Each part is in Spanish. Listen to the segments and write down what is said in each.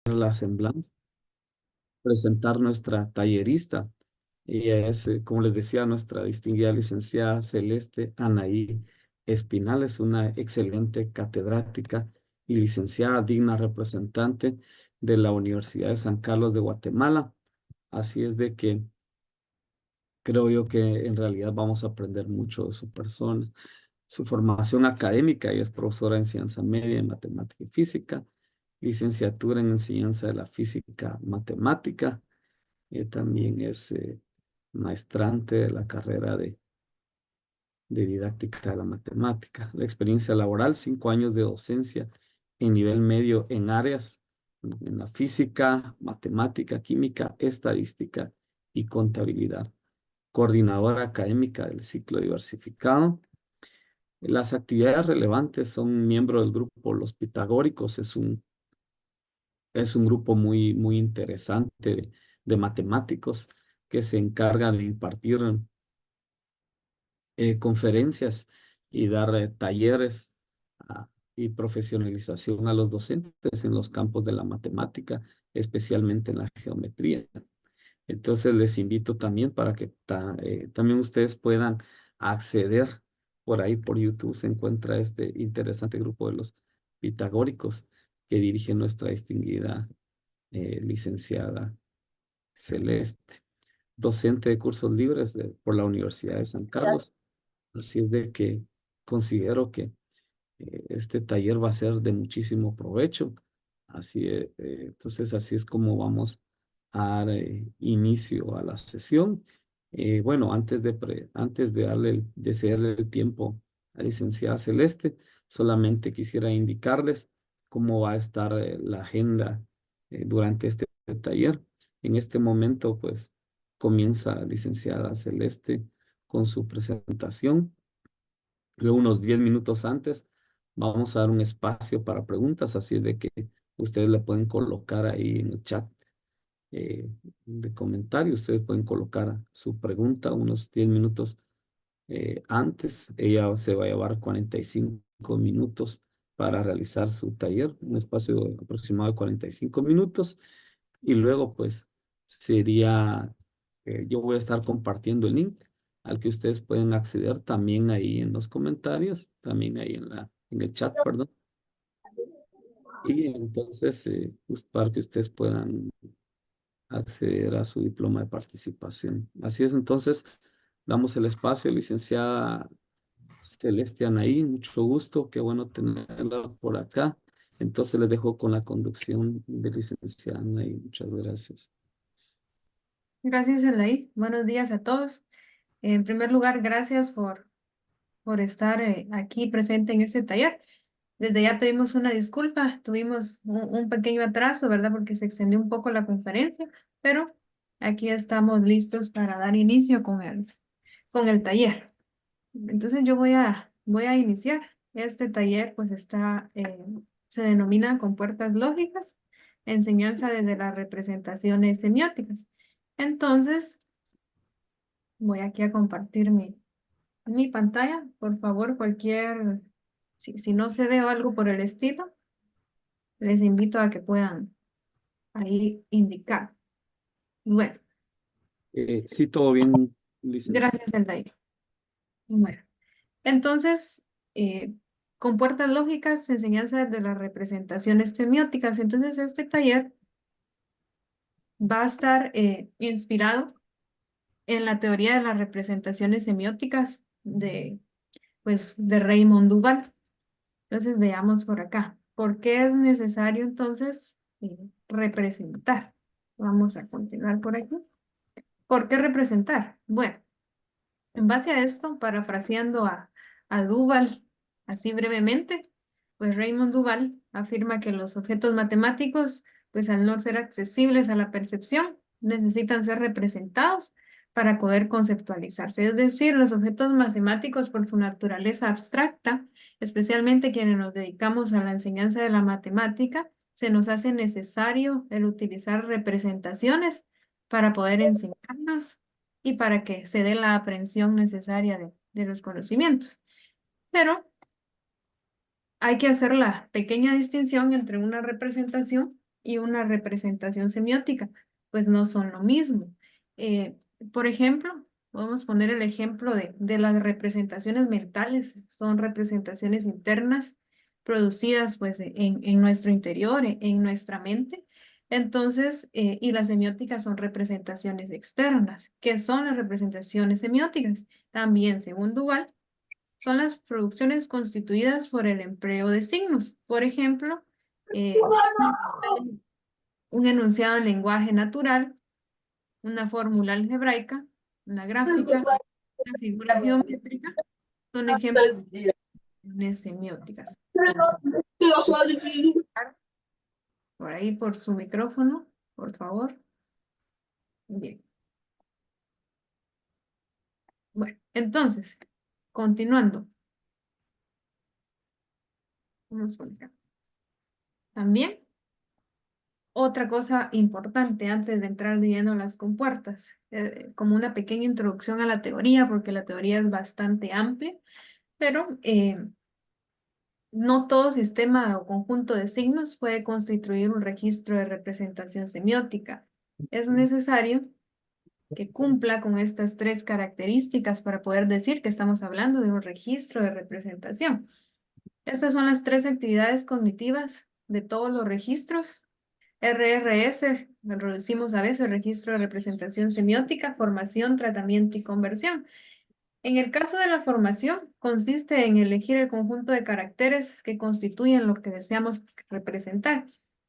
la semblanza, presentar nuestra tallerista. Ella es, como les decía, nuestra distinguida licenciada Celeste Anaí Espinal. Es una excelente catedrática y licenciada, digna representante de la Universidad de San Carlos de Guatemala. Así es de que creo yo que en realidad vamos a aprender mucho de su persona. Su formación académica, ella es profesora en ciencia media en matemática y física, licenciatura en enseñanza de la física matemática. También es maestrante de la carrera de didáctica de la matemática. La experiencia laboral, 5 años de docencia en nivel medio en áreas en la física, matemática, química, estadística y contabilidad. Coordinadora académica del ciclo diversificado. Las actividades relevantes son miembro del grupo Los Pitagóricos. Es un grupo muy, muy interesante de matemáticos que se encarga de impartir conferencias y dar talleres y profesionalización a los docentes en los campos de la matemática, especialmente en la geometría. Entonces les invito también para que también ustedes puedan acceder por ahí por YouTube. Se encuentra este interesante grupo de los pitagóricos que dirige nuestra distinguida licenciada Celeste, docente de cursos libres por la Universidad de San Carlos. Así es de que considero que este taller va a ser de muchísimo provecho. Entonces así es como vamos a dar inicio a la sesión. Bueno, antes de de cederle el tiempo a la licenciada Celeste, solamente quisiera indicarles cómo va a estar la agenda durante este taller. En este momento, pues, comienza la licenciada Celeste con su presentación. Luego, unos 10 minutos antes, vamos a dar un espacio para preguntas, así de que ustedes le pueden colocar ahí en el chat eh, de comentarios. Ustedes pueden colocar su pregunta unos 10 minutos antes. Ella se va a llevar 45 minutos para realizar su taller, un espacio aproximado de 45 minutos. Y luego, pues, yo voy a estar compartiendo el link al que ustedes pueden acceder también ahí en los comentarios, también ahí en el chat, perdón. Y entonces, pues, para que ustedes puedan acceder a su diploma de participación. Así es, entonces, damos el espacio, licenciada Celeste Anaí, mucho gusto, qué bueno tenerla por acá. Entonces les dejo con la conducción de licenciada Anaí. Muchas gracias. Gracias, Elaí. Buenos días a todos. En primer lugar, gracias por estar aquí presente en este taller. Desde ya pedimos una disculpa, tuvimos un pequeño atraso, ¿verdad? Porque se extendió un poco la conferencia, pero aquí estamos listos para dar inicio con el taller. Entonces yo voy a iniciar. Este taller pues se denomina Compuertas Lógicas, enseñanza desde las representaciones semióticas. Entonces, voy aquí a compartir mi pantalla. Por favor, si no se ve o algo por el estilo, les invito a que puedan ahí indicar. Bueno, Sí, todo bien, licenciada. gracias, Eldair. Bueno, entonces, con puertas lógicas, enseñanza de las representaciones semióticas. Entonces, este taller va a estar inspirado en la teoría de las representaciones semióticas de Raymond Duval. Entonces, veamos por acá. ¿Por qué es necesario entonces representar? Vamos a continuar por aquí. ¿Por qué representar? Bueno, en base a esto, parafraseando a Duval, así brevemente, pues Raymond Duval afirma que los objetos matemáticos, pues al no ser accesibles a la percepción, necesitan ser representados para poder conceptualizarse. Es decir, los objetos matemáticos por su naturaleza abstracta, especialmente quienes nos dedicamos a la enseñanza de la matemática, se nos hace necesario el utilizar representaciones para poder enseñarnos y para que se dé la aprehensión necesaria de los conocimientos. Pero hay que hacer la pequeña distinción entre una representación y una representación semiótica, pues no son lo mismo. Por ejemplo, podemos poner el ejemplo de las representaciones mentales, son representaciones internas producidas pues en nuestro interior, en nuestra mente. Entonces, y las semióticas son representaciones externas. ¿Qué son las representaciones semióticas? También, según Duval, son las producciones constituidas por el empleo de signos. Por ejemplo, un enunciado en lenguaje natural, una fórmula algebraica, una gráfica, una figura geométrica, son ejemplos de semióticas. Por ahí, por su micrófono, por favor. Bien. Bueno, entonces, continuando. Vamos por acá. También, otra cosa importante antes de entrar leyendo las compuertas, como una pequeña introducción a la teoría, porque la teoría es bastante amplia, pero no todo sistema o conjunto de signos puede constituir un registro de representación semiótica. Es necesario que cumpla con estas tres características para poder decir que estamos hablando de un registro de representación. Estas son las tres actividades cognitivas de todos los registros. RRS, lo reducimos a veces, registro de representación semiótica, formación, tratamiento y conversión. En el caso de la formación, consiste en elegir el conjunto de caracteres que constituyen lo que deseamos representar.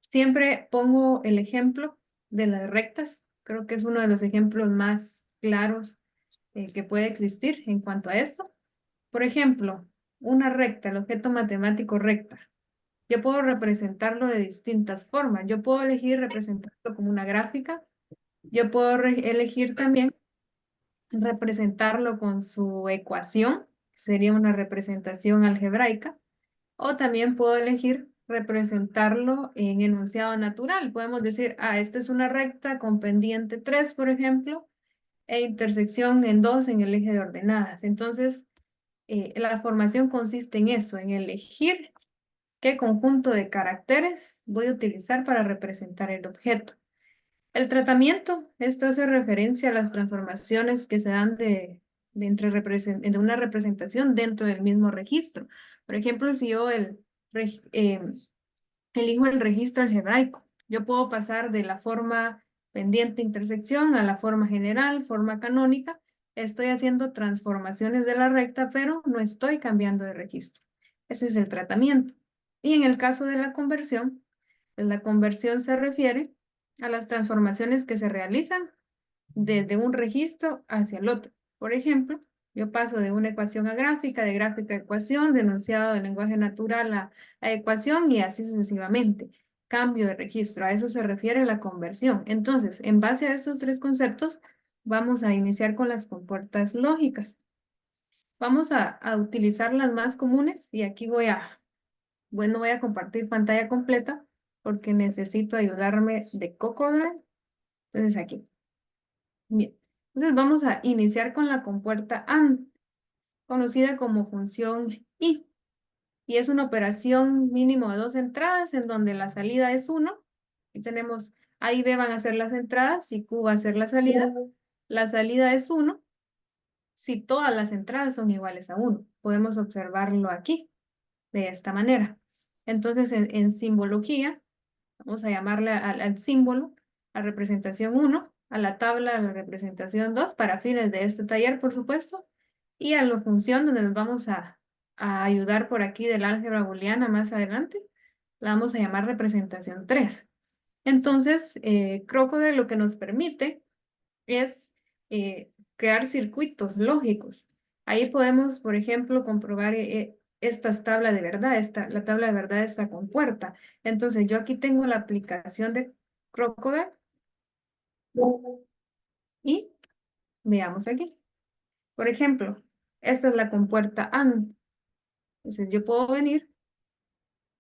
Siempre pongo el ejemplo de las rectas. Creo que es uno de los ejemplos más claros que puede existir en cuanto a esto. Por ejemplo, una recta, el objeto matemático recta. Yo puedo representarlo de distintas formas. Yo puedo elegir representarlo como una gráfica. Yo puedo elegir también representarlo con su ecuación, sería una representación algebraica, o también puedo elegir representarlo en enunciado natural. Podemos decir, esta es una recta con pendiente 3, por ejemplo, e intersección en 2 en el eje de ordenadas. Entonces, la formación consiste en eso, en elegir qué conjunto de caracteres voy a utilizar para representar el objeto. El tratamiento, esto hace referencia a las transformaciones que se dan de una representación dentro del mismo registro. Por ejemplo, si yo elijo el registro algebraico, yo puedo pasar de la forma pendiente intersección a la forma general, forma canónica. Estoy haciendo transformaciones de la recta, pero no estoy cambiando de registro. Ese es el tratamiento. Y en el caso de la conversión, pues la conversión se refiere a las transformaciones que se realizan desde un registro hacia el otro. Por ejemplo, yo paso de una ecuación a gráfica, de gráfica a ecuación, de enunciado de lenguaje natural a ecuación y así sucesivamente. Cambio de registro, a eso se refiere la conversión. Entonces, en base a estos tres conceptos, vamos a iniciar con las compuertas lógicas. Vamos a utilizar las más comunes y aquí voy a compartir pantalla completa porque necesito ayudarme de Cocodrile. Entonces aquí. Bien. Entonces vamos a iniciar con la compuerta AND, conocida como función I. Y es una operación mínimo de 2 entradas en donde la salida es 1. Y tenemos A y B van a ser las entradas y Q va a ser la salida. La salida es 1 si todas las entradas son iguales a 1. Podemos observarlo aquí de esta manera. Entonces en simbología, vamos a llamarle al símbolo, a representación 1, a la tabla, a la representación 2, para fines de este taller, por supuesto, y a la función donde nos vamos a ayudar por aquí del álgebra booleana más adelante, la vamos a llamar representación 3. Entonces, Crocodile lo que nos permite es crear circuitos lógicos. Ahí podemos, por ejemplo, comprobar estas tablas de verdad, la tabla de verdad está compuerta. Entonces, yo aquí tengo la aplicación de Crocodile y veamos aquí. Por ejemplo, esta es la compuerta AND. Entonces, yo puedo venir,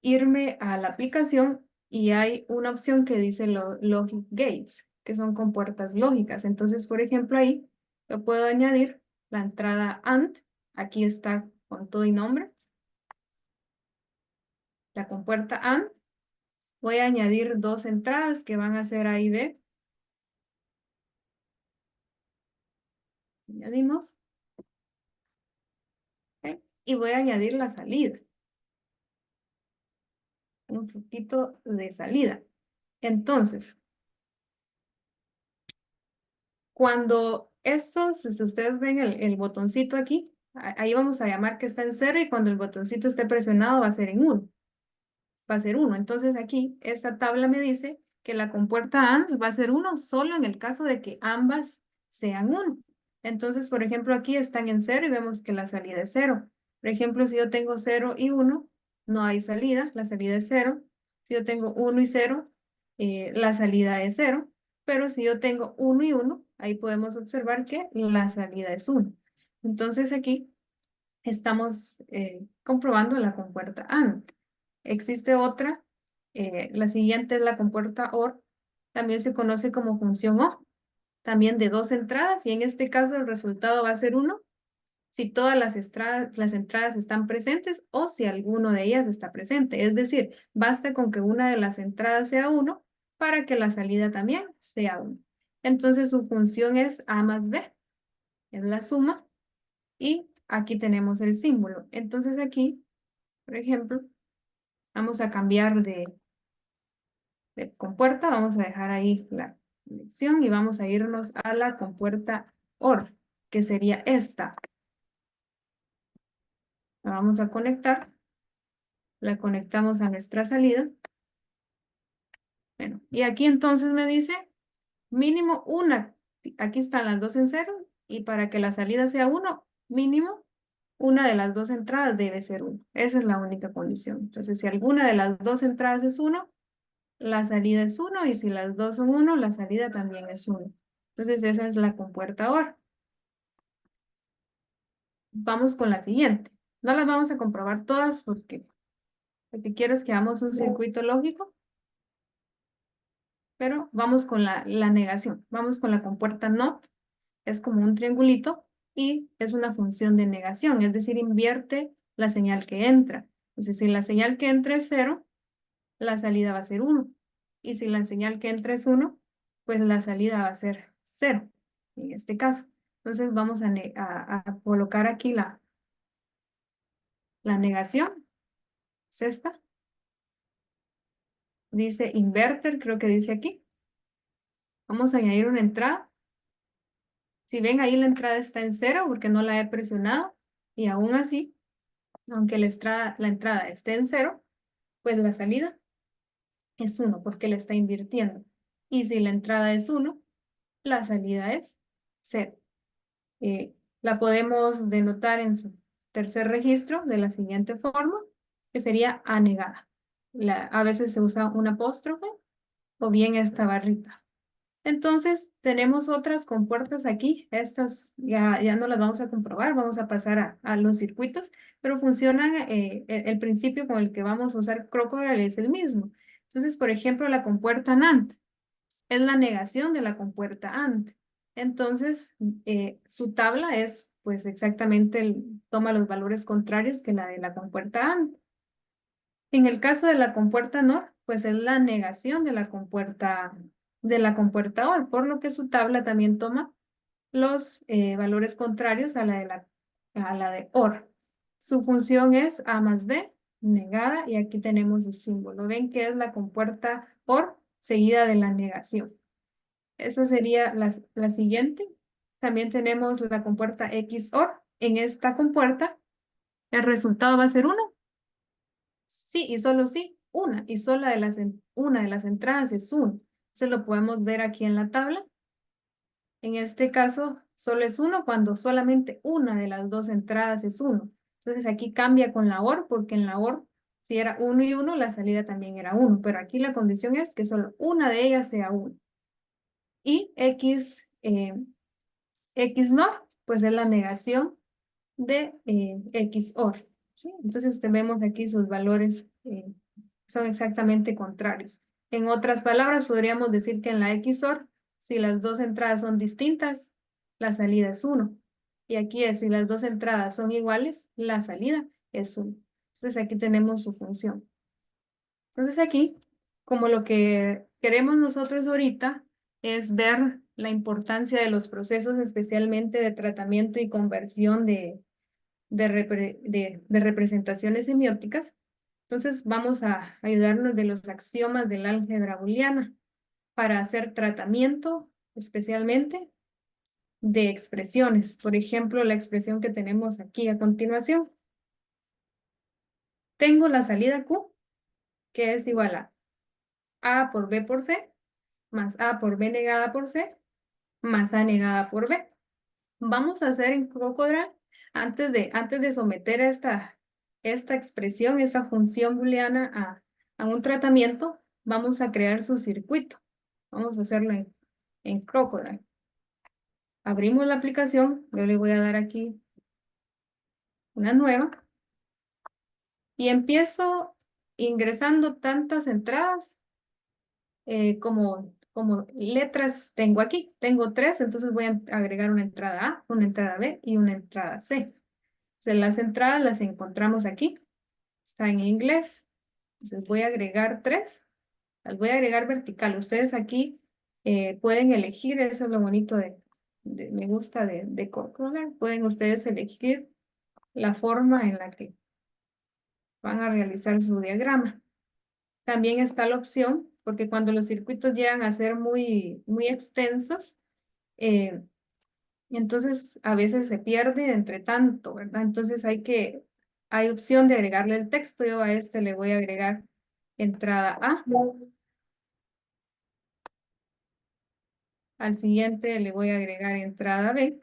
irme a la aplicación y hay una opción que dice Logic Gates, que son compuertas lógicas. Entonces, por ejemplo, ahí yo puedo añadir la entrada AND. Aquí está con todo y nombre. La compuerta AND. voy a añadir dos entradas que van a ser A y B. Añadimos. ¿Ok? Y voy a añadir la salida. Un poquito de salida. Entonces, cuando estos, si ustedes ven el botoncito aquí, ahí vamos a llamar que está en 0 y cuando el botoncito esté presionado va a ser en 1. Va a ser 1. Entonces aquí esta tabla me dice que la compuerta AND va a ser 1 solo en el caso de que ambas sean 1. Entonces, por ejemplo, aquí están en 0 y vemos que la salida es 0. Por ejemplo, si yo tengo 0 y 1, no hay salida, la salida es 0. Si yo tengo 1 y 0, la salida es 0. Pero si yo tengo 1 y 1, ahí podemos observar que la salida es 1. Entonces aquí estamos comprobando la compuerta AND. Existe otra, la siguiente es la compuerta OR, también se conoce como función OR, también de dos entradas, y en este caso el resultado va a ser 1 si todas las entradas están presentes o si alguno de ellas está presente. Es decir, basta con que una de las entradas sea 1 para que la salida también sea 1. Entonces su función es A más B, es la suma, y aquí tenemos el símbolo. Entonces aquí, por ejemplo, vamos a cambiar de compuerta, vamos a dejar ahí la elección y vamos a irnos a la compuerta OR, que sería esta. La vamos a conectar, la conectamos a nuestra salida. Bueno, y aquí entonces me dice mínimo una, aquí están las dos en 0, y para que la salida sea 1, mínimo una de las dos entradas debe ser 1. Esa es la única condición. Entonces, si alguna de las dos entradas es 1, la salida es 1, y si las dos son 1, la salida también es 1. Entonces, esa es la compuerta OR. Vamos con la siguiente. No las vamos a comprobar todas porque lo que quiero es que hagamos un circuito lógico, pero vamos con la negación. Vamos con la compuerta NOT. Es como un triangulito y es una función de negación, es decir, invierte la señal que entra. Entonces, si la señal que entra es 0, la salida va a ser 1. Y si la señal que entra es 1, pues la salida va a ser 0, en este caso. Entonces vamos a colocar aquí la negación, es esta. Dice inverter, creo que dice aquí. Vamos a añadir una entrada. Si ven ahí la entrada está en 0 porque no la he presionado. Y aún así, aunque la entrada esté en 0, pues la salida es 1 porque la está invirtiendo. Y si la entrada es 1, la salida es 0. La podemos denotar en su tercer registro de la siguiente forma, que sería anegada. A veces se usa un apóstrofe o bien esta barrita. Entonces, tenemos otras compuertas aquí. Estas ya no las vamos a comprobar, vamos a pasar a los circuitos, pero funcionan, el principio con el que vamos a usar Crocodile es el mismo. Entonces, por ejemplo, la compuerta NAND es la negación de la compuerta AND. Entonces, su tabla es, pues, exactamente, toma los valores contrarios que la de la compuerta AND. En el caso de la compuerta NOR, pues es la negación de la compuerta OR, por lo que su tabla también toma los valores contrarios a la de OR. Su función es A más B, negada, y aquí tenemos su símbolo. Ven que es la compuerta OR seguida de la negación. Esa sería la siguiente. También tenemos la compuerta XOR. En esta compuerta, el resultado va a ser 1. Sí, y solo sí, una. Y solo una de las entradas es 1. Eso lo podemos ver aquí en la tabla. En este caso, solo es 1 cuando solamente una de las dos entradas es 1. Entonces aquí cambia con la OR, porque en la OR, si era 1 y 1, la salida también era 1. Pero aquí la condición es que solo una de ellas sea 1. Y XNOR, pues es la negación de XOR, ¿sí? Entonces tenemos aquí sus valores, son exactamente contrarios. En otras palabras, podríamos decir que en la XOR, si las dos entradas son distintas, la salida es 1. Y aquí es, si las dos entradas son iguales, la salida es 1. Entonces aquí tenemos su función. Entonces aquí como lo que queremos nosotros ahorita es ver la importancia de los procesos, especialmente de tratamiento y conversión de representaciones semióticas. Entonces vamos a ayudarnos de los axiomas del álgebra booleana para hacer tratamiento, especialmente de expresiones. Por ejemplo, la expresión que tenemos aquí a continuación. Tengo la salida Q, que es igual a por B por C, más A por B negada por C, más A negada por B. Vamos a hacer en Crocodile, antes de someter esta expresión, esta función booleana a un tratamiento, vamos a crear su circuito. Vamos a hacerlo en Crocodile. Abrimos la aplicación, yo le voy a dar aquí una nueva y empiezo ingresando tantas entradas como letras tengo aquí. Tengo 3, entonces voy a agregar una entrada A, una entrada B y una entrada C. Entonces, las entradas las encontramos aquí. Está en inglés. Entonces voy a agregar 3. Las voy a agregar vertical. Ustedes aquí pueden elegir, eso es lo bonito me gusta de Corcoran. Pueden ustedes elegir la forma en la que van a realizar su diagrama. También está la opción, porque cuando los circuitos llegan a ser muy extensos, eh, entonces a veces se pierde entre tanto, ¿verdad? Entonces hay opción de agregarle el texto. Yo a este le voy a agregar entrada A, al siguiente le voy a agregar entrada B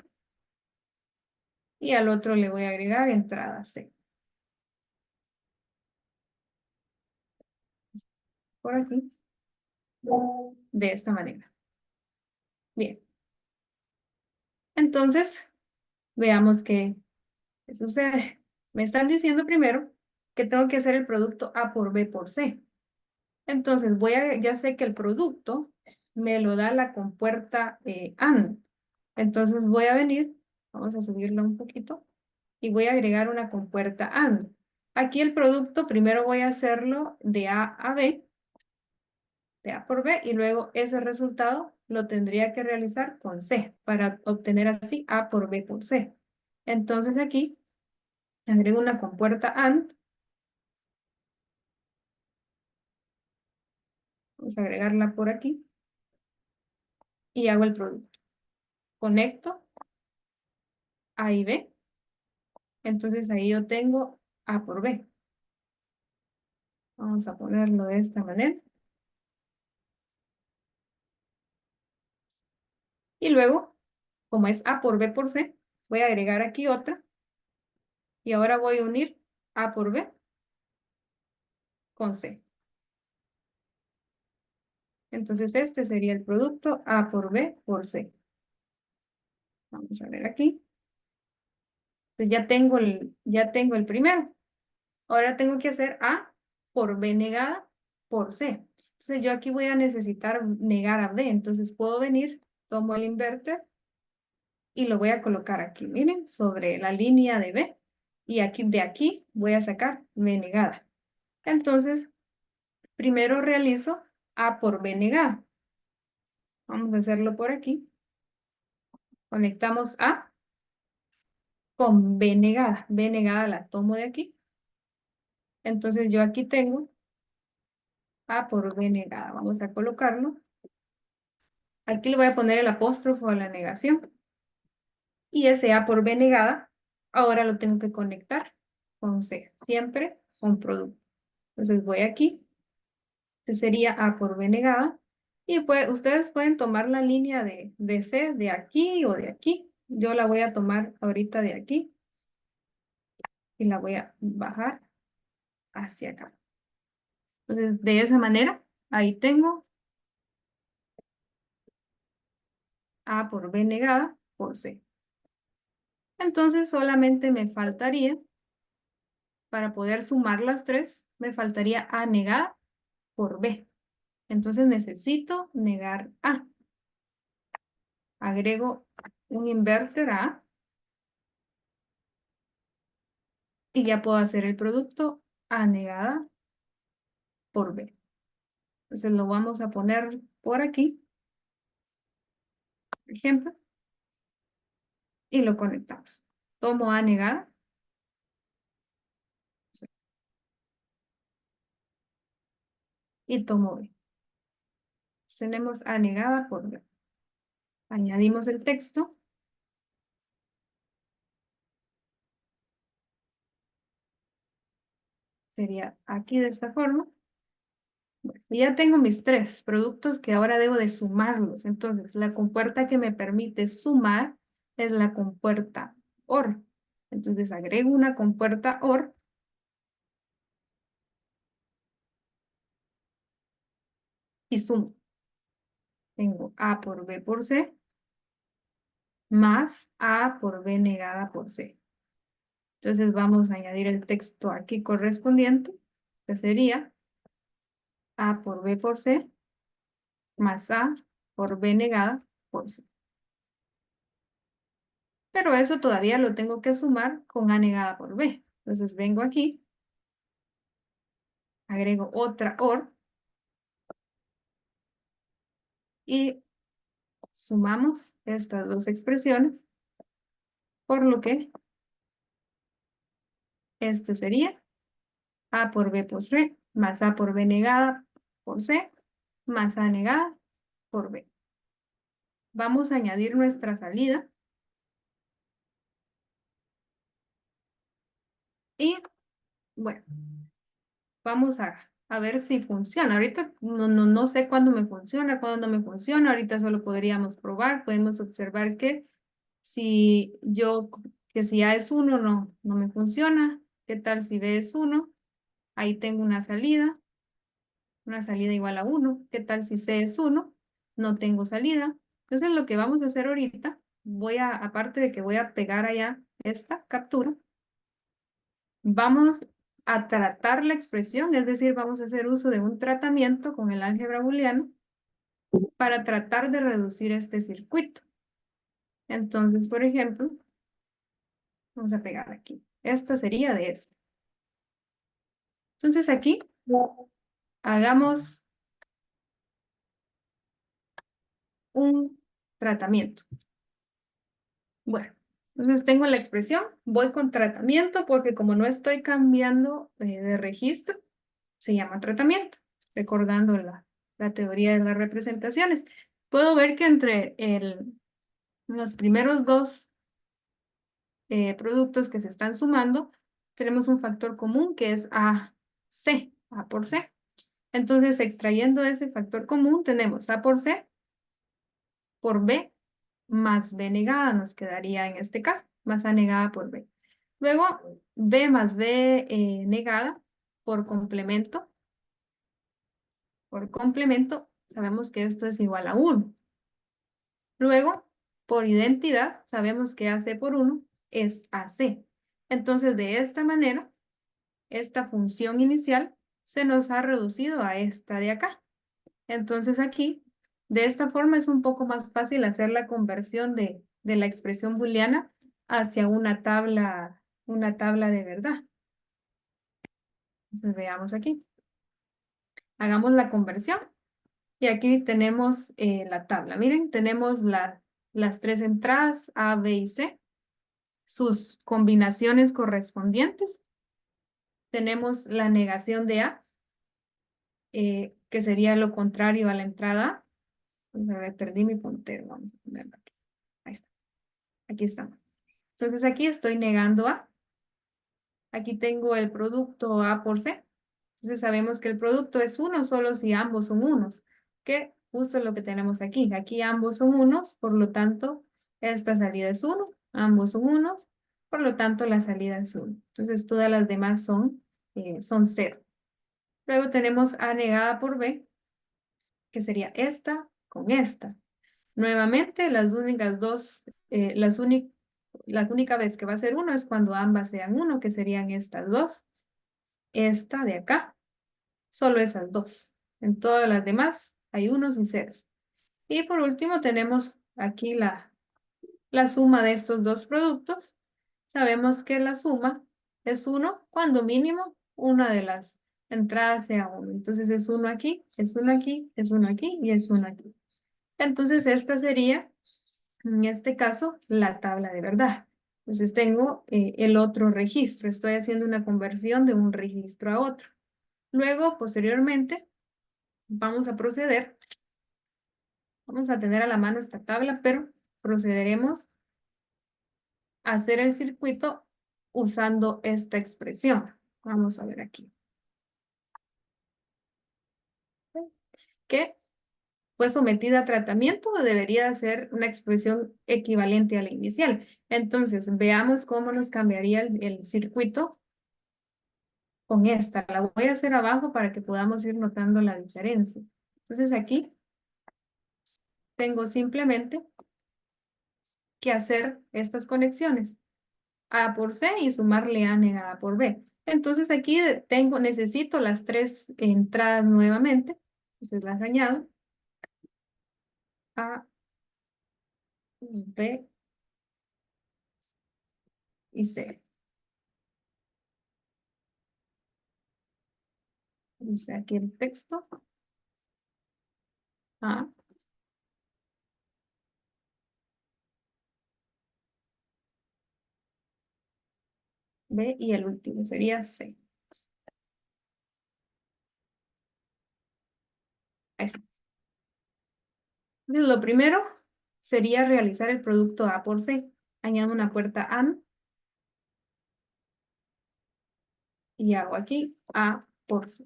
y al otro le voy a agregar entrada C. Por aquí, de esta manera. Bien, entonces veamos qué sucede. Me están diciendo primero que tengo que hacer el producto A por B por C. Entonces ya sé que el producto me lo da la compuerta AND. Entonces voy a venir, vamos a subirlo un poquito, y voy a agregar una compuerta AND. Aquí el producto primero voy a hacerlo de A a B, de A por B, y luego ese resultado lo tendría que realizar con C, para obtener así A por B por C. Entonces aquí agrego una compuerta AND, vamos a agregarla por aquí, y hago el producto. Conecto A y B, entonces ahí yo tengo A por B. Vamos a ponerlo de esta manera. Y luego, como es A por B por C, voy a agregar aquí otra. Y ahora voy a unir A por B con C. Entonces este sería el producto A por B por C. Vamos a ver aquí. Entonces ya tengo el primero. Ahora tengo que hacer A por B negada por C. Entonces yo aquí voy a necesitar negar a B. Entonces puedo venir, tomo el inverter y lo voy a colocar aquí, miren, sobre la línea de B. Y de aquí voy a sacar B negada. Entonces, primero realizo A por B negada. Vamos a hacerlo por aquí. Conectamos A con B negada. B negada la tomo de aquí. Entonces yo aquí tengo A por B negada. Vamos a colocarlo. Aquí le voy a poner el apóstrofo a la negación. Y ese A por B negada, ahora lo tengo que conectar con C. Siempre con producto. Entonces voy aquí. Este sería A por B negada. Y pues ustedes pueden tomar la línea de C de aquí o de aquí. Yo la voy a tomar ahorita de aquí y la voy a bajar hacia acá. Entonces, de esa manera, ahí tengo A por B negada por C. Entonces, solamente me faltaría, para poder sumar las tres, me faltaría A negada por B. Entonces, necesito negar A. Agrego un inverter A y ya puedo hacer el producto A negada por B. Entonces lo vamos a poner por aquí, por ejemplo, y lo conectamos. Tomo A negada. Y tomo B. Tenemos A negada por B. Añadimos el texto. Sería aquí de esta forma. Bueno, y ya tengo mis tres productos que ahora debo de sumarlos. Entonces, la compuerta que me permite sumar es la compuerta OR. Entonces, agrego una compuerta OR y sumo. Tengo A por B por C más A por B negada por C. Entonces, vamos a añadir el texto aquí correspondiente, que sería A por B por C más A por B negada por C. Pero eso todavía lo tengo que sumar con A negada por B. Entonces vengo aquí, agrego otra OR y sumamos estas dos expresiones, por lo que esto sería A por B por C más A por B negada por C más A negada por B. Vamos a añadir nuestra salida y bueno, vamos a ver si funciona. Ahorita no sé cuándo me funciona, cuándo no me funciona. Ahorita solo podríamos probar. Podemos observar que que si A es 1 no me funciona. ¿Qué tal si B es 1? Ahí tengo una salida igual a 1. ¿Qué tal si C es 1? No tengo salida. Entonces lo que vamos a hacer ahorita, aparte de que voy a pegar allá esta captura, vamos a tratar la expresión, es decir, vamos a hacer uso de un tratamiento con el álgebra booleano para tratar de reducir este circuito. Entonces, por ejemplo, vamos a pegar aquí. Esto sería de esto. Entonces aquí hagamos un tratamiento. Bueno, entonces tengo la expresión, voy con tratamiento porque como no estoy cambiando de registro, se llama tratamiento, recordando la teoría de las representaciones. Puedo ver que entre los primeros dos productos que se están sumando, tenemos un factor común que es AC, A por C. Entonces, extrayendo ese factor común, tenemos A por C por B más B negada, nos quedaría en este caso, más A negada por B. Luego, B más B negada por complemento, sabemos que esto es igual a 1. Luego, por identidad, sabemos que AC por 1 es AC. Entonces, de esta manera, esta función inicial se nos ha reducido a esta de acá. Entonces aquí, de esta forma es un poco más fácil hacer la conversión de la expresión booleana hacia una tabla de verdad. Entonces veamos aquí. Hagamos la conversión y aquí tenemos la tabla. Miren, tenemos las tres entradas A, B y C, sus combinaciones correspondientes. Tenemos la negación de A, que sería lo contrario a la entrada A. Vamos a ver, perdí mi puntero. Vamos a ponerlo aquí. Ahí está. Aquí estamos. Entonces aquí estoy negando A. Aquí tengo el producto A por C. Entonces sabemos que el producto es 1 solo si ambos son unos, que justo es lo que tenemos aquí. Aquí ambos son unos, por lo tanto, esta salida es 1. Ambos son unos, por lo tanto, la salida es 1. Entonces todas las demás son 0. Luego tenemos A negada por B, que sería esta con esta. Nuevamente, la única vez que va a ser 1 es cuando ambas sean 1, que serían estas dos. Esta de acá, solo esas dos. En todas las demás hay unos y ceros. Y por último tenemos aquí la suma de estos dos productos. Sabemos que la suma es 1 cuando mínimo una de las entrada sea 1. Entonces es 1 aquí, es 1 aquí, es 1 aquí y es 1 aquí. Entonces esta sería, en este caso, la tabla de verdad. Entonces tengo el otro registro. Estoy haciendo una conversión de un registro a otro. Luego, posteriormente, vamos a proceder. Vamos a tener a la mano esta tabla, pero procederemos a hacer el circuito usando esta expresión. Vamos a ver aquí. Que fue sometida a tratamiento, debería ser una expresión equivalente a la inicial. Entonces, veamos cómo nos cambiaría el circuito con esta. La voy a hacer abajo para que podamos ir notando la diferencia. Entonces, aquí tengo simplemente que hacer estas conexiones. A por C y sumarle A negada por B. Entonces, aquí necesito las tres entradas nuevamente. Entonces, las añado. A, B y C. Dice aquí el texto. A, B y el último sería C. Ahí está. Entonces, lo primero sería realizar el producto A por C. Añado una puerta AND y hago aquí A por C.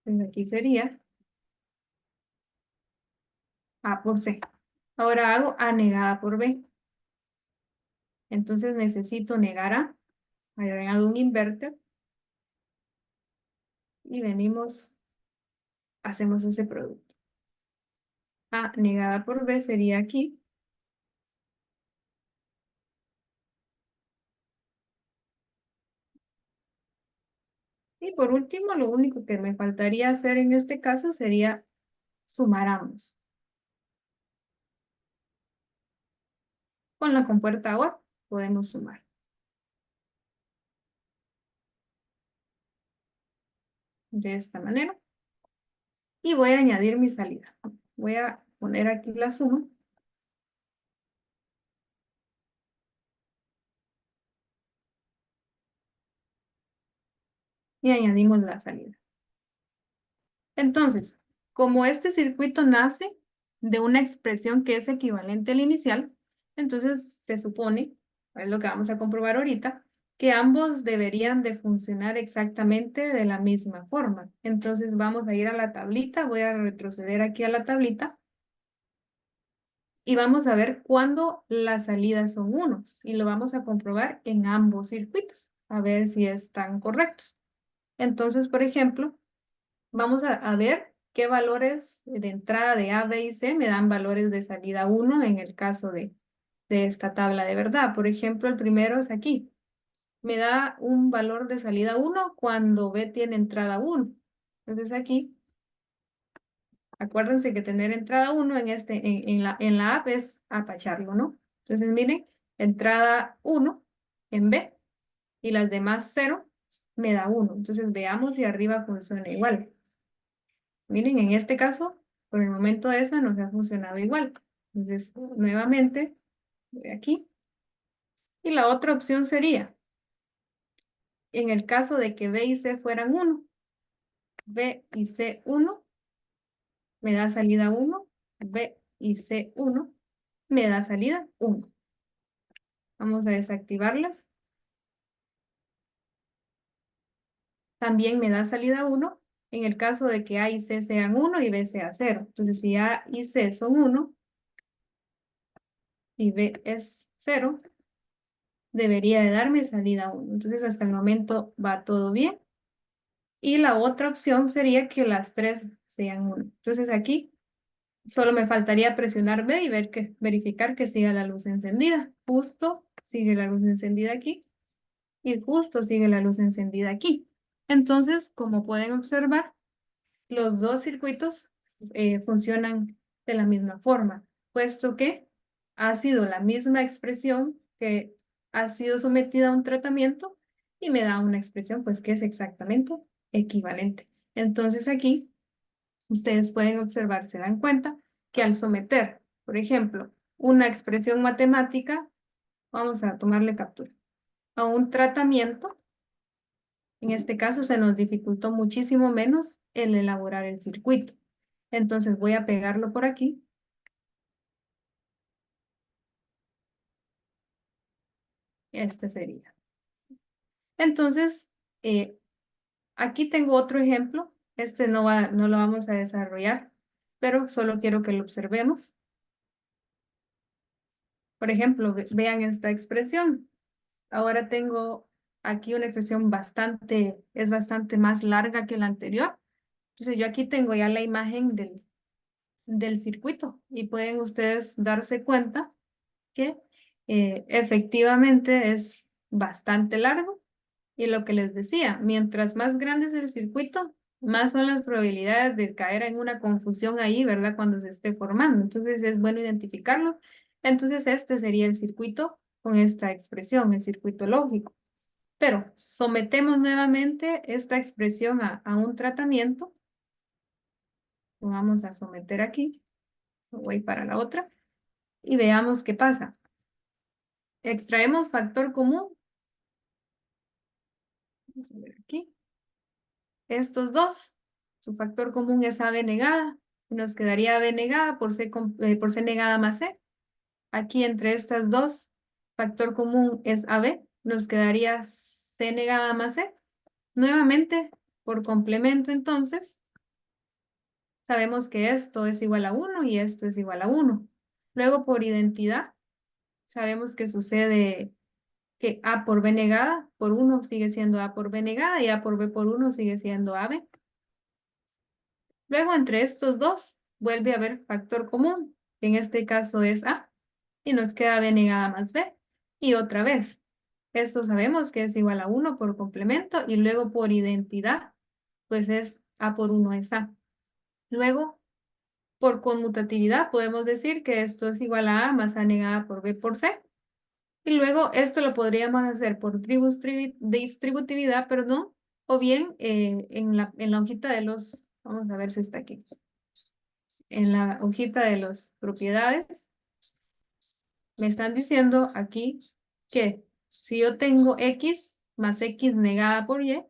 Entonces aquí sería A por C. Ahora hago A negada por B. Entonces necesito negar A. Añado un inverter y venimos, hacemos ese producto. A negada por B sería aquí. Y por último, lo único que me faltaría hacer en este caso sería sumar ambos. Con la compuerta OR podemos sumar. De esta manera. Y voy a añadir mi salida. Voy a poner aquí la suma. Y añadimos la salida. Entonces, como este circuito nace de una expresión que es equivalente al inicial, entonces se supone, es lo que vamos a comprobar ahorita, que ambos deberían de funcionar exactamente de la misma forma. Entonces vamos a ir a la tablita, voy a retroceder aquí a la tablita y vamos a ver cuándo las salidas son unos y lo vamos a comprobar en ambos circuitos, a ver si están correctos. Entonces, por ejemplo, vamos a ver qué valores de entrada de A, B y C me dan valores de salida 1 en el caso de esta tabla de verdad. Por ejemplo, el primero es aquí. Me da un valor de salida 1 cuando B tiene entrada 1. Entonces aquí, acuérdense que tener entrada 1 en la A es apacharlo, ¿no? Entonces miren, entrada 1 en B y las demás 0 me da 1. Entonces veamos si arriba funciona igual. Miren, en este caso, por el momento esa nos ha funcionado igual. Entonces, nuevamente, voy aquí. Y la otra opción sería, en el caso de que B y C fueran 1, B y C 1, me da salida 1, B y C 1, me da salida 1. Vamos a desactivarlas. También me da salida 1 en el caso de que A y C sean 1 y B sea 0. Entonces, si A y C son 1 y B es 0, debería de darme salida 1. Entonces, hasta el momento va todo bien. Y la otra opción sería que las tres sean 1. Entonces, aquí solo me faltaría presionar B y verificar que siga la luz encendida. Justo sigue la luz encendida aquí y justo sigue la luz encendida aquí. Entonces, como pueden observar, los dos circuitos funcionan de la misma forma, puesto que ha sido la misma expresión que ha sido sometida a un tratamiento y me da una expresión pues que es exactamente equivalente. Entonces aquí ustedes pueden observar, se dan cuenta que al someter, por ejemplo, una expresión matemática, vamos a tomarle captura, a un tratamiento, en este caso se nos dificultó muchísimo menos el elaborar el circuito. Entonces voy a pegarlo por aquí. Este sería. Entonces, aquí tengo otro ejemplo. Este no lo vamos a desarrollar, pero solo quiero que lo observemos. Por ejemplo, vean esta expresión. Ahora tengo aquí una expresión es bastante más larga que la anterior. Entonces yo aquí tengo ya la imagen del circuito y pueden ustedes darse cuenta que efectivamente es bastante largo. Y lo que les decía, mientras más grande es el circuito, más son las probabilidades de caer en una confusión ahí, ¿verdad? Cuando se esté formando. Entonces es bueno identificarlo. Entonces este sería el circuito con esta expresión, el circuito lógico. Pero sometemos nuevamente esta expresión a un tratamiento. Lo vamos a someter aquí. Voy para la otra. Y veamos qué pasa. Extraemos factor común. Vamos a ver aquí. Estos dos, su factor común es AB negada. Nos quedaría AB negada por C negada más C. Aquí entre estas dos, factor común es AB. Nos quedaría C negada más C. Nuevamente, por complemento entonces, sabemos que esto es igual a 1 y esto es igual a 1. Luego, por identidad, sabemos que sucede que A por B negada por 1 sigue siendo A por B negada y A por B por 1 sigue siendo AB. Luego, entre estos dos, vuelve a haber factor común, que en este caso es A, y nos queda B negada más B. Y otra vez, esto sabemos que es igual a 1 por complemento, y luego por identidad, pues es A por 1 es A. Luego, por conmutatividad, podemos decir que esto es igual a A más A negada por B por C. Y luego esto lo podríamos hacer por distributividad, perdón, o bien en la hojita de los, vamos a ver si está aquí, en la hojita de las propiedades, me están diciendo aquí que si yo tengo X más X negada por Y,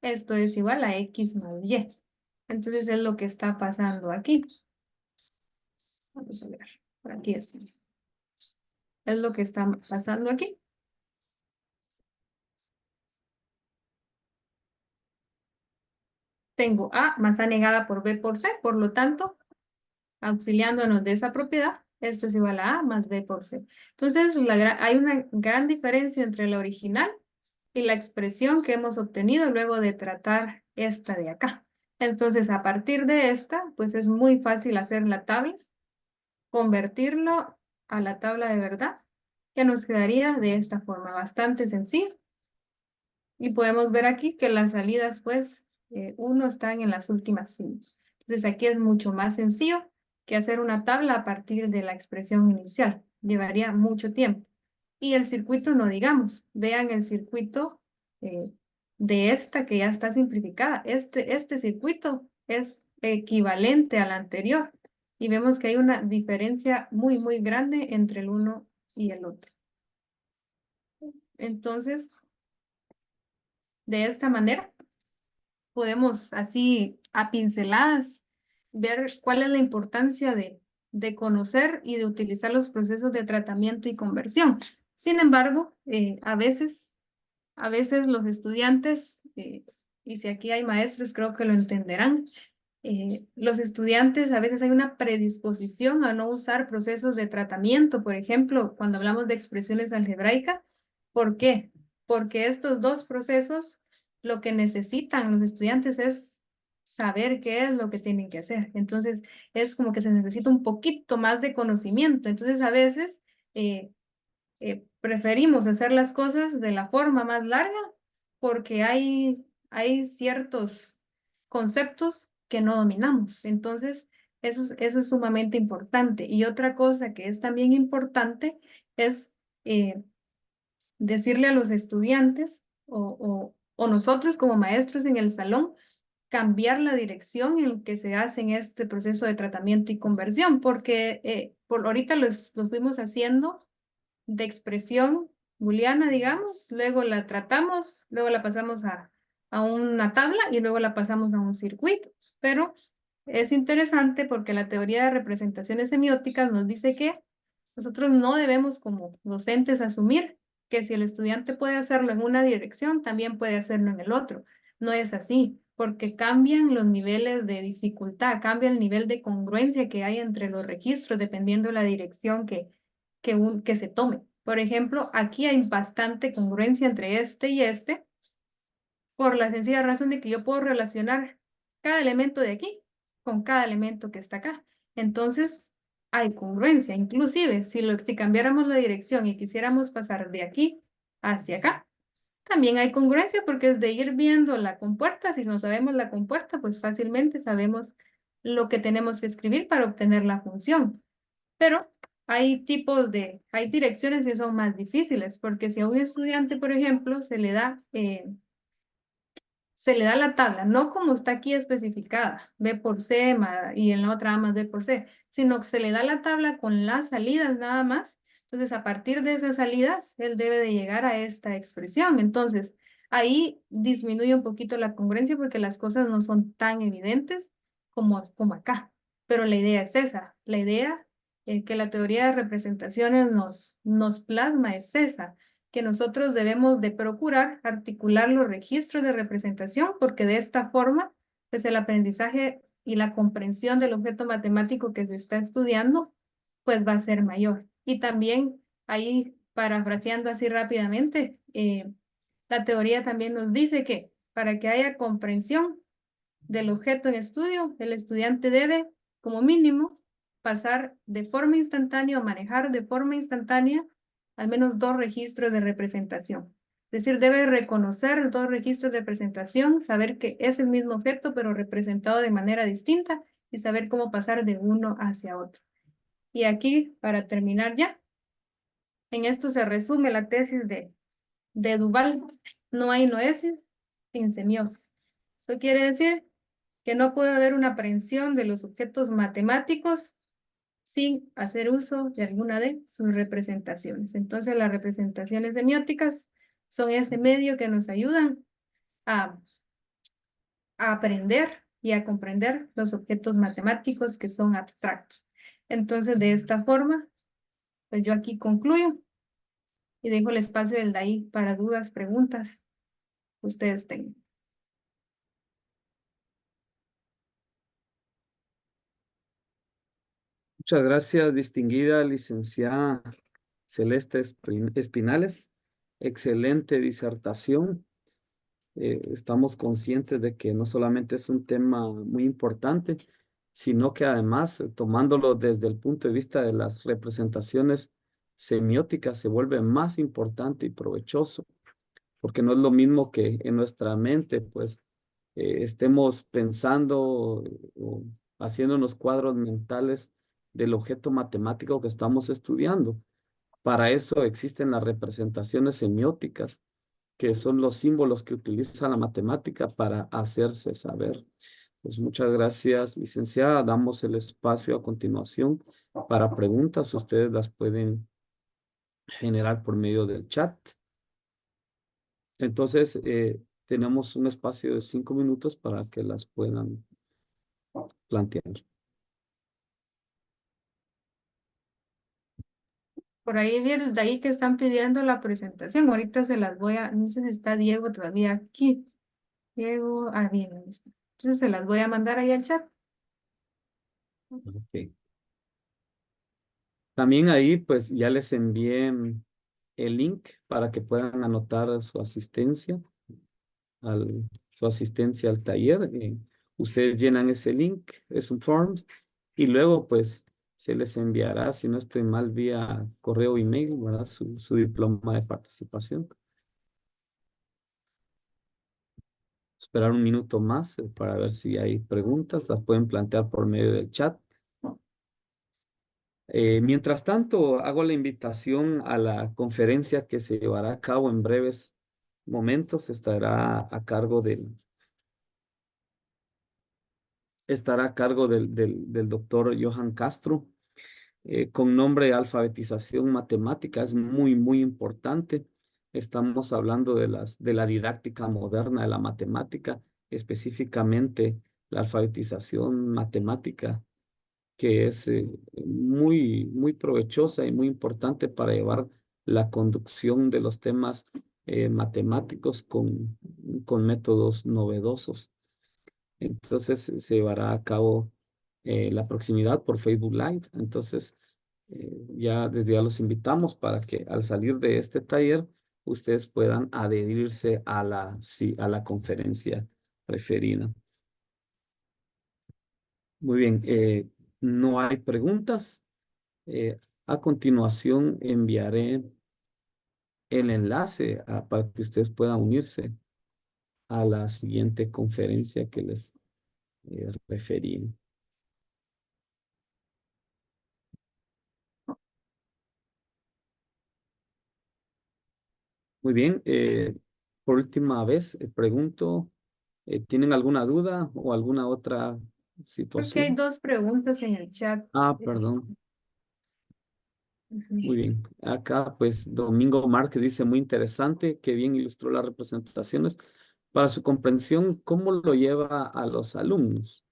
esto es igual a X más Y. Entonces es lo que está pasando aquí. Vamos a ver, por aquí está. Es lo que está pasando aquí. Tengo A más A negada por B por C, por lo tanto, auxiliándonos de esa propiedad, esto es igual a A más B por C. Entonces, hay una gran diferencia entre la original y la expresión que hemos obtenido luego de tratar esta de acá. Entonces, a partir de esta, pues es muy fácil hacer la tabla, convertirlo a la tabla de verdad, que nos quedaría de esta forma, bastante sencilla. Y podemos ver aquí que las salidas, pues, 1 están en las últimas 5. Entonces, aquí es mucho más sencillo que hacer una tabla a partir de la expresión inicial. Llevaría mucho tiempo. Y el circuito no digamos. Vean el circuito eh, de esta que ya está simplificada. Este circuito es equivalente al anterior. Y vemos que hay una diferencia muy, muy grande entre el uno y el otro. Entonces, de esta manera, podemos así a pinceladas ver cuál es la importancia de conocer y de utilizar los procesos de tratamiento y conversión. Sin embargo, a veces los estudiantes, y si aquí hay maestros, creo que lo entenderán, los estudiantes a veces hay una predisposición a no usar procesos de tratamiento, por ejemplo, cuando hablamos de expresiones algebraicas. ¿Por qué? Porque estos dos procesos lo que necesitan los estudiantes es saber qué es lo que tienen que hacer. Entonces, es como que se necesita un poquito más de conocimiento. Entonces, a veces eh, preferimos hacer las cosas de la forma más larga porque hay ciertos conceptos que no dominamos. Entonces, eso es sumamente importante. Y otra cosa que es también importante es eh, decirle a los estudiantes o nosotros como maestros en el salón cambiar la dirección en que se hace en este proceso de tratamiento y conversión, porque por ahorita lo fuimos haciendo de expresión booleana, digamos, luego la tratamos, luego la pasamos a una tabla y luego la pasamos a un circuito. Pero es interesante porque la teoría de representaciones semióticas nos dice que nosotros no debemos como docentes asumir que si el estudiante puede hacerlo en una dirección, también puede hacerlo en el otro. No es así, porque cambian los niveles de dificultad, cambia el nivel de congruencia que hay entre los registros dependiendo de la dirección que se tome. Por ejemplo, aquí hay bastante congruencia entre este y este, por la sencilla razón de que yo puedo relacionar cada elemento de aquí con cada elemento que está acá. Entonces, hay congruencia. Inclusive, si cambiáramos la dirección y quisiéramos pasar de aquí hacia acá, también hay congruencia porque es de ir viendo la compuerta. Si no sabemos la compuerta, pues fácilmente sabemos lo que tenemos que escribir para obtener la función. Pero hay direcciones que son más difíciles, porque si a un estudiante, por ejemplo, se le da la tabla, no como está aquí especificada, B por C y en la otra A más B por C, sino que se le da la tabla con las salidas nada más. Entonces, a partir de esas salidas, él debe de llegar a esta expresión. Entonces, ahí disminuye un poquito la congruencia porque las cosas no son tan evidentes como acá. Pero la idea es esa. La idea que la teoría de representaciones nos plasma es esa, que nosotros debemos de procurar articular los registros de representación porque de esta forma, pues el aprendizaje y la comprensión del objeto matemático que se está estudiando, pues va a ser mayor. Y también ahí, parafraseando así rápidamente, la teoría también nos dice que para que haya comprensión del objeto en estudio, el estudiante debe, como mínimo, pasar de forma instantánea o manejar de forma instantánea al menos dos registros de representación. Es decir, debe reconocer dos registros de representación, saber que es el mismo objeto, pero representado de manera distinta y saber cómo pasar de uno hacia otro. Y aquí, para terminar ya, en esto se resume la tesis de Duval. No hay noesis sin semiosis. Eso quiere decir que no puede haber una aprehensión de los objetos matemáticos sin hacer uso de alguna de sus representaciones. Entonces, las representaciones semióticas son ese medio que nos ayudan a, a aprender y a comprender los objetos matemáticos que son abstractos. Entonces, de esta forma, pues yo aquí concluyo y dejo el espacio del de ahí para dudas, preguntas que ustedes tengan. Muchas gracias, distinguida licenciada Celeste Espinales. Excelente disertación. Estamos conscientes de que no solamente es un tema muy importante, sino que además, tomándolo desde el punto de vista de las representaciones semióticas, se vuelve más importante y provechoso, porque no es lo mismo que en nuestra mente, pues, estemos pensando o haciéndonos cuadros mentales del objeto matemático que estamos estudiando. Para eso existen las representaciones semióticas, que son los símbolos que utiliza la matemática para hacerse saber. Pues muchas gracias, licenciada. Damos el espacio a continuación para preguntas. Ustedes las pueden generar por medio del chat. Entonces, tenemos un espacio de 5 minutos para que las puedan plantear. Por ahí vi de ahí que están pidiendo la presentación. Ahorita se las no sé si está Diego todavía aquí. Diego, bien, ahí está. Entonces se las voy a mandar ahí al chat. Ok. También ahí, pues ya les envié el link para que puedan anotar su asistencia al taller. Ustedes llenan ese link, es un form, y luego pues se les enviará, si no estoy mal, vía correo email, ¿verdad? Su diploma de participación. Esperar un minuto más para ver si hay preguntas, las pueden plantear por medio del chat. Mientras tanto, hago la invitación a la conferencia que se llevará a cabo en breves momentos estará a cargo del doctor Johan Castro, con nombre alfabetización matemática. Es muy, muy importante. Estamos hablando de la didáctica moderna de la matemática, específicamente la alfabetización matemática, que es muy, muy provechosa y muy importante para llevar la conducción de los temas matemáticos con métodos novedosos. Entonces se llevará a cabo la proximidad por Facebook Live. Entonces, ya desde ya los invitamos para que al salir de este taller, ustedes puedan adherirse a sí, a la conferencia referida. Muy bien, no hay preguntas. A continuación enviaré el enlace para que ustedes puedan unirse a la siguiente conferencia que les referí. Muy bien, por última vez pregunto, ¿tienen alguna duda o alguna otra Creo que hay situación? dos preguntas en el chat. Ah, perdón. Ujú. Muy bien. Acá, pues, Domingo Márquez dice, muy interesante, que bien ilustró las representaciones. Para su comprensión, ¿cómo lo lleva a los alumnos?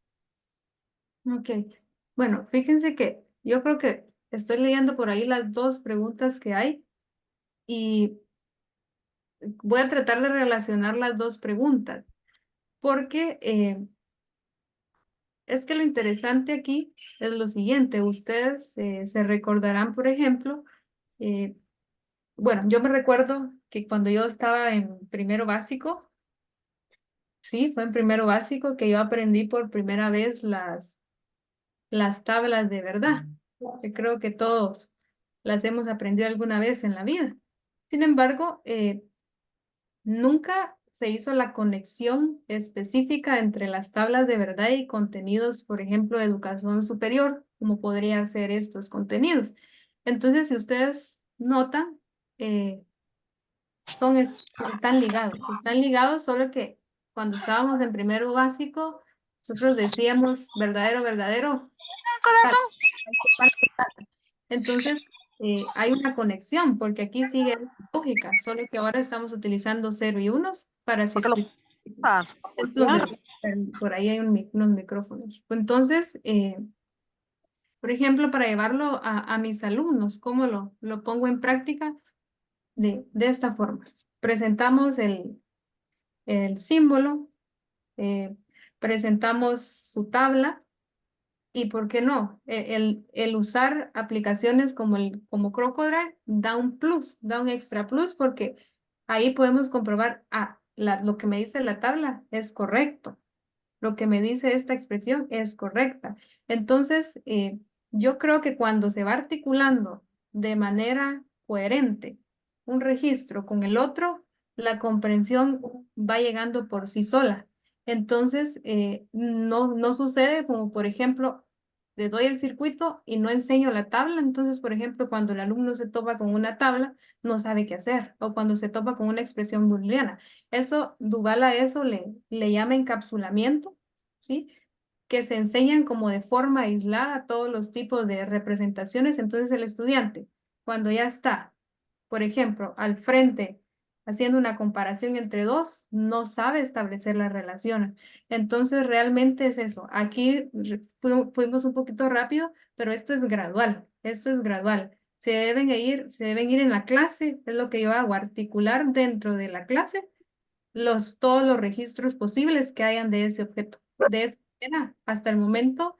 Ok. Bueno, fíjense que yo creo que estoy leyendo por ahí las dos preguntas que hay y voy a tratar de relacionar las dos preguntas, porque es que lo interesante aquí es lo siguiente. Ustedes se recordarán, por ejemplo, eh, bueno, yo me recuerdo que cuando yo estaba en primero básico, sí, fue en primero básico que yo aprendí por primera vez las tablas de verdad, que creo que todos las hemos aprendido alguna vez en la vida. Sin embargo, nunca se hizo la conexión específica entre las tablas de verdad y contenidos, por ejemplo, de educación superior, como podrían ser estos contenidos. Entonces, si ustedes notan, eh, están ligados, solo que cuando estábamos en primero básico, nosotros decíamos verdadero, verdadero, tal, tal, tal. Entonces, hay una conexión, porque aquí sigue la lógica, solo que ahora estamos utilizando cero y unos para circuitos. Entonces, por ahí hay unos micrófonos. Entonces, por ejemplo, para llevarlo a mis alumnos, ¿cómo lo pongo en práctica? De esta forma. Presentamos el símbolo, eh, presentamos su tabla y, ¿por qué no? El usar aplicaciones como Crocodile da un plus, da un extra plus porque ahí podemos comprobar, lo que me dice la tabla es correcto, lo que me dice esta expresión es correcta. Entonces, yo creo que cuando se va articulando de manera coherente un registro con el otro, la comprensión va llegando por sí sola. Entonces, no sucede como, por ejemplo, le doy el circuito y no enseño la tabla. Entonces, por ejemplo, cuando el alumno se topa con una tabla, no sabe qué hacer, o cuando se topa con una expresión booleana. Eso, Duval a eso le llama encapsulamiento, ¿sí? Que se enseñan como de forma aislada todos los tipos de representaciones. Entonces el estudiante, cuando ya está, por ejemplo, al frente, haciendo una comparación entre dos, no sabe establecer las relaciones. Entonces realmente es eso. Aquí fuimos un poquito rápido, pero esto es gradual, esto es gradual. Se deben ir en la clase, es lo que yo hago, articular dentro de la clase todos los registros posibles que hayan de ese objeto. De esa manera, hasta el momento,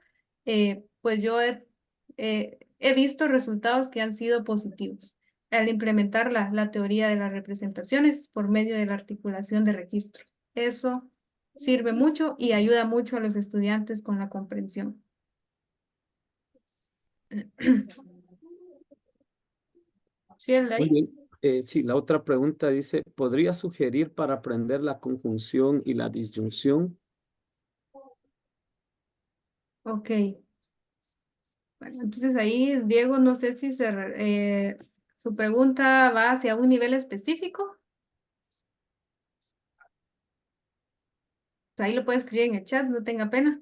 pues yo he visto resultados que han sido positivos al implementar la teoría de las representaciones por medio de la articulación de registros. Eso sirve mucho y ayuda mucho a los estudiantes con la comprensión. ¿Sí es de Muy ahí? bien. Sí, la otra pregunta dice, ¿podría sugerir para aprender la conjunción y la disyunción? Ok. Bueno, entonces ahí, Diego, no sé si su pregunta va hacia un nivel específico. Ahí lo puedes escribir en el chat, no tenga pena.